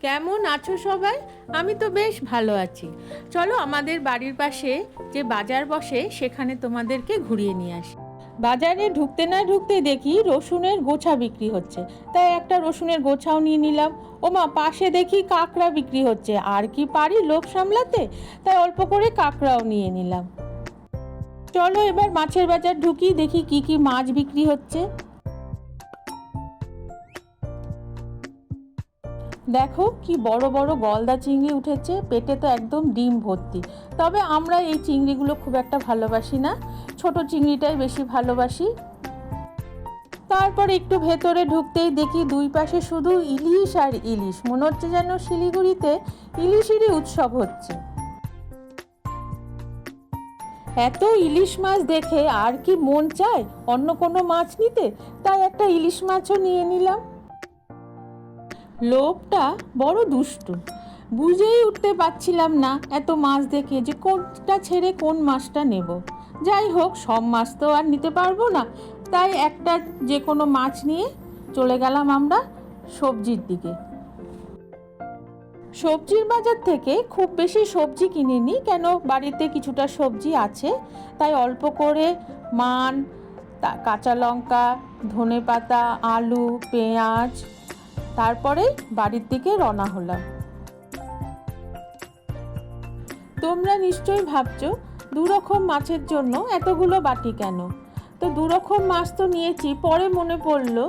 কেমন আছো সবাই? আমি তো বেশ ভালো আছি। চলো আমাদের বাড়ির পাশে যে বাজার বসে সেখানে তোমাদেরকে ঘুরিয়ে নিয়ে আসি। বাজারে ঢুকতে না ঢুকতে দেখি রসুনের গোছা বিক্রি হচ্ছে, তাই একটা রসুনের গোছাও নিয়ে নিলাম। ওমা, পাশে দেখি কাঁকড়া বিক্রি হচ্ছে, আর কি পারি লোভ সামলাতে, তাই অল্প করে কাঁকড়াও নিয়ে নিলাম। চলো এবার মাছের বাজার ঢুকি, দেখি কি কি মাছ বিক্রি হচ্ছে। দেখো কি বড় বড় গলদা চিংড়ি উঠেছে, পেটে তো একদম ডিম ভর্তি। তবে আমরা এই চিংড়িগুলো খুব একটা ভালোবাসি না, ছোট চিংড়িটাই বেশি ভালোবাসি। তারপর একটু ভেতরে ঢুকতেই দেখি দুই পাশে শুধু ইলিশ আর ইলিশ, মনে হচ্ছে যেন শিলিগুড়িতে ইলিশেরই উৎসব হচ্ছে। এত ইলিশ মাছ দেখে আর কি মন চায় অন্য কোনো মাছ নিতে, তাই একটা ইলিশ মাছও নিয়ে নিলাম। লোভটা বড় দুষ্টু, বুঝেই উঠতে পারছিলাম না এত মাছ দেখে যে কোনটা ছেড়ে কোন মাছটা নেব। যাই হোক, সব মাছ তো আর নিতে পারবো না, তাই একটা যে কোনো মাছ নিয়ে চলে গেলাম আমরা সবজির দিকে। সবজির বাজার থেকে খুব বেশি সবজি কিনিনি, কেন বাড়িতে কিছুটা সবজি আছে, তাই অল্প করে মান, কাঁচা লঙ্কা, ধনেপাতা, আলু, পেঁয়াজ, তারপরে বাড়ির দিকে রওনা হলাম। তোমরা নিশ্চয়ই ভাবছো দুরকম মাছের জন্য এতগুলো বাটি কেন। তো দুরকম মাছ তো নিয়েছি, পরে মনে পড়লো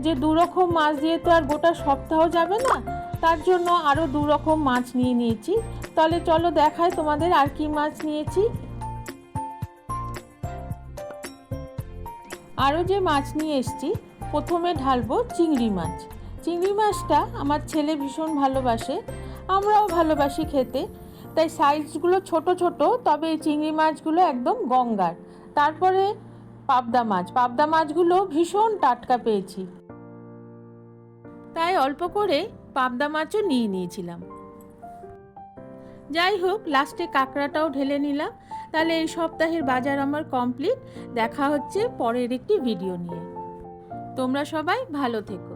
যে দুরকম মাছ দিয়ে তো আর গোটা সপ্তাহ যাবে না, তার জন্য আরও দুরকম মাছ নিয়ে নিয়েছি। তাহলে চলো দেখায় তোমাদের আর কি মাছ নিয়েছি। আরও যে মাছ নিয়ে এসেছি, প্রথমে ঢালবো চিংড়ি মাছ। চিংড়ি মাছটা আমার ছেলে ভীষণ ভালোবাসে, আমরাও ভালোবাসি খেতে, তাই সাইজগুলো ছোট ছোট, তবে এই চিংড়ি মাছগুলো একদম গঙ্গার। তারপরে পাবদা মাছগুলো ভীষণ টাটকা পেয়েছি, তাই অল্প করে পাবদা মাছও নিয়ে নিয়েছিলাম। যাই হোক, লাস্টে কাঁকড়াটাও ঢেলে নিলাম। তাহলে এই সপ্তাহের বাজার আমার কমপ্লিট। দেখা হচ্ছে পরের একটি ভিডিও নিয়ে। তোমরা সবাই ভালো থেকো।